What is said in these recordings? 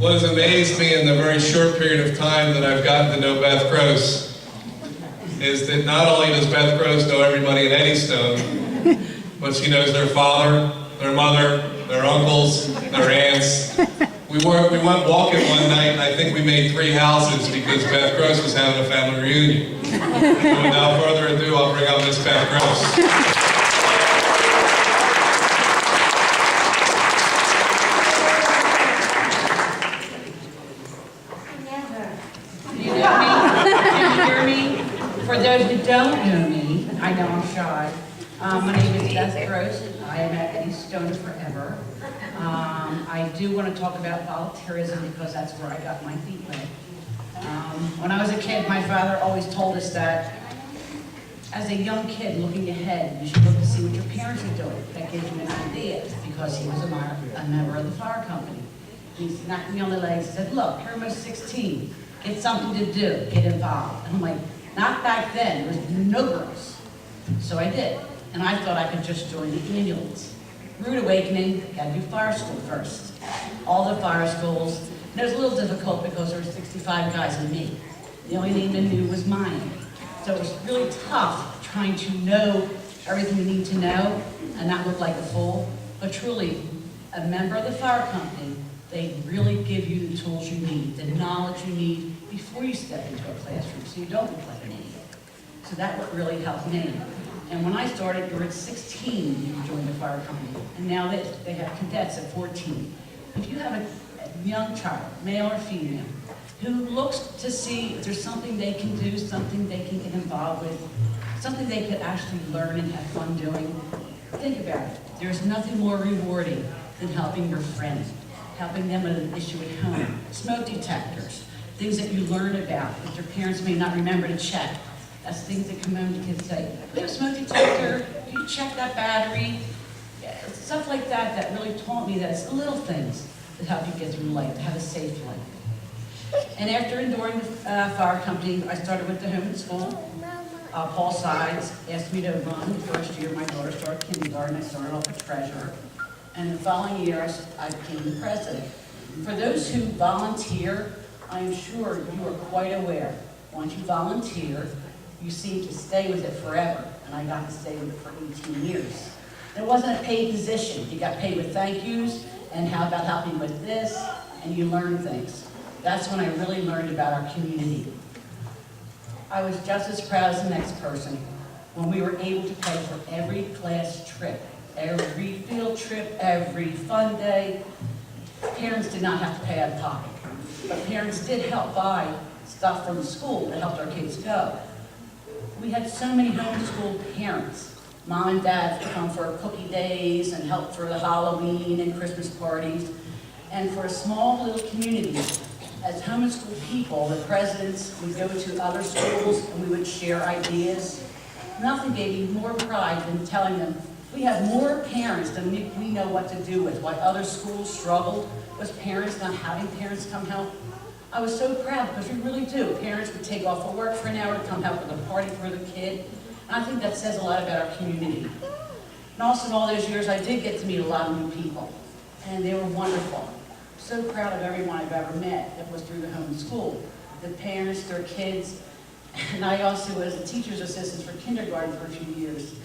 What has amazed me in the very short period of time that I've gotten to know Beth Gross is that not only does Beth Gross know everybody in Eddystone, but she knows their father, their mother, their uncles, their aunts. We went walking one night, and I think we made 3 houses because Beth Gross was having a family reunion. So without further ado, I'll bring out Miss Beth Gross. For those who don't know me, I know I'm shy. My name is Beth Gross. I am at Eddystone forever. I do want to talk about volunteerism because that's where I got my feet wet. When I was a kid, my father always told us that as a young kid looking ahead, you should look to see what your parents are doing. That gives you an idea, because he was a member of the fire company. He knocked me on the legs and said, look, you're almost 16. Get something to do. Get involved. And I'm like, not back then. There was no girls. So I did. And I thought I could just join the ambulance. Rude awakening, got to do fire school first. All the fire schools. And it was a little difficult because there were 65 guys and me. The only name they knew was mine. So it was really tough trying to know everything you need to know and not look like a fool. But truly, a member of the fire company, they really give you the tools you need, the knowledge you need before you step into a classroom so you don't look like an idiot. So that would really help me. And when I started, you were at 16 you could join the fire company. And now they have cadets at 14. If you have a young child, male or female, who looks to see if there's something they can do, something they can get involved with, something they could actually learn and have fun doing, think about it. There's nothing more rewarding than helping your friend, helping them with an issue at home. Smoke detectors, things that you learn about that your parents may not remember to check. That's things that come home to kids say, we have a smoke detector, you check that battery. Stuff like that that really taught me that it's the little things that help you get through life, to have a safe life. And after enduring the fire company, I started with the home and school. Paul Sides asked me to run the first year. My daughter started kindergarten. I started off as treasurer. And the following year, I became the president. For those who volunteer, I am sure you are quite aware. Once you volunteer, you seem to stay with it forever. And I got to stay with it for 18 years. It wasn't a paid position. You got paid with thank yous, and how about helping with this, and you learn things. That's when I really learned about our community. I was just as proud as the next person when we were able to pay for every class trip, every field trip, every fun day. Parents did not have to pay out of pocket, but parents did help buy stuff from the school that helped our kids go. We had so many homeschooled parents. Mom and dad would come for cookie days and help for the Halloween and Christmas parties. And for a small little community, as homeschool people, the presidents would go to other schools and we would share ideas. Nothing gave me more pride than telling them, we have more parents than we know what to do with. Why other schools struggled was parents not having parents come help. I was so proud because we really do. Parents would take off of work for an hour to come help with a party for the kid. And I think that says a lot about our community. And also in all those years, I did get to meet a lot of new people. And they were wonderful. So proud of everyone I've ever met that was through the home and school. The parents, their kids. And I also was a teacher's assistant for kindergarten for a few years.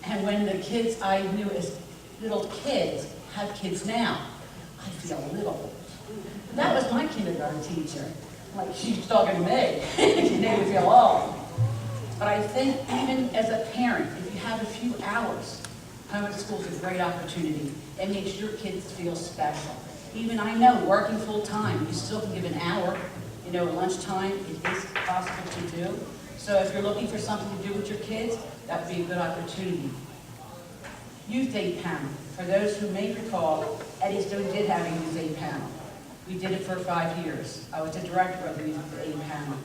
And when the kids I knew as little kids have kids now, I feel little. That was my kindergarten teacher. Like, she's talking to me. She made me feel old. But I think even as a parent, if you have a few hours, home and school is a great opportunity. It makes your kids feel special. Even I know, working full time, you still can give an hour, at lunchtime, it is possible to do. So if you're looking for something to do with your kids, that would be a good opportunity. Youth aid panel. For those who may recall, Eddystone did have a youth aid panel. We did it for 5 years. I was the director of the youth aid panel.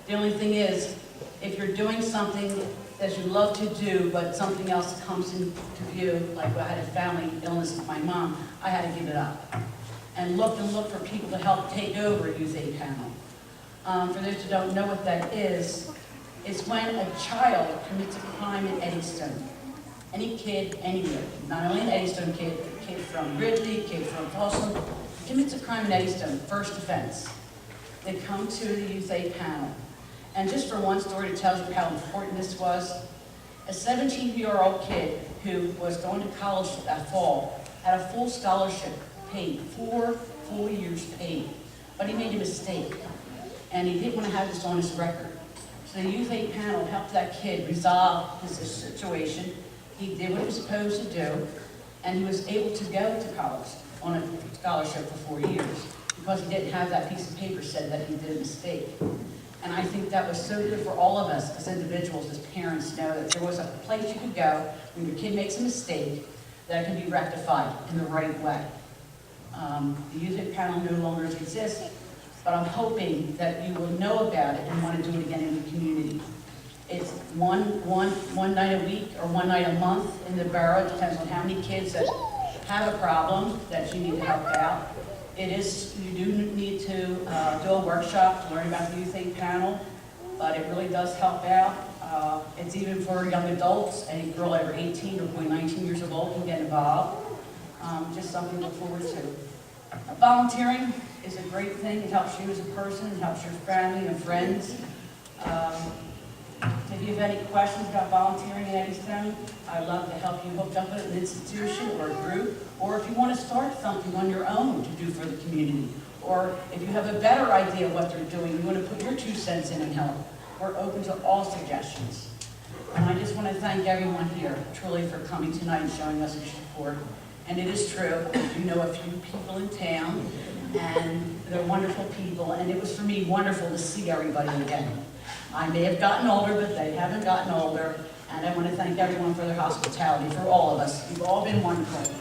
The only thing is, if you're doing something that you love to do, but something else comes into view, like I had a family illness with my mom, I had to give it up. And look for people to help take over a youth aid panel. For those who don't know what that is, it's when a child commits a crime in Eddystone. Any kid, anywhere. Not only an Eddystone kid, kid from Ridley, kid from Folsom, commits a crime in Eddystone, first offense. They come to the youth aid panel. And just for one story to tell you how important this was, a 17-year-old kid who was going to college that fall had a full scholarship paid, 4 full years paid, but he made a mistake, and he didn't want to have this on his record. So the youth aid panel helped that kid resolve his situation. He did what he was supposed to do, and he was able to go to college on a scholarship for 4 years because he didn't have that piece of paper said that he did a mistake. And I think that was so good for all of us as individuals, as parents, know that there was a place you could go when your kid makes a mistake that it can be rectified in the right way. The youth aid panel no longer exists, but I'm hoping that you will know about it and want to do it again in the community. It's one night a week or one night a month in the borough. It depends on how many kids that have a problem that you need to help out. You do need to do a workshop to learn about the youth aid panel, but it really does help out. It's even for young adults. Any girl over 18 or boy 19 years of old can get involved. Just something to look forward to. Volunteering is a great thing. It helps you as a person. It helps your family and friends. If you have any questions about volunteering in Eddystone, I'd love to help you hook up with an institution or a group, or if you want to start something on your own to do for the community, or if you have a better idea of what they're doing, you want to put your 2 cents in and help. We're open to all suggestions. And I just want to thank everyone here, truly, for coming tonight and showing us your support. And it is true, you know a few people in town, and they're wonderful people, and it was for me wonderful to see everybody again. I may have gotten older, but they haven't gotten older, and I want to thank everyone for their hospitality, for all of us. You've all been wonderful.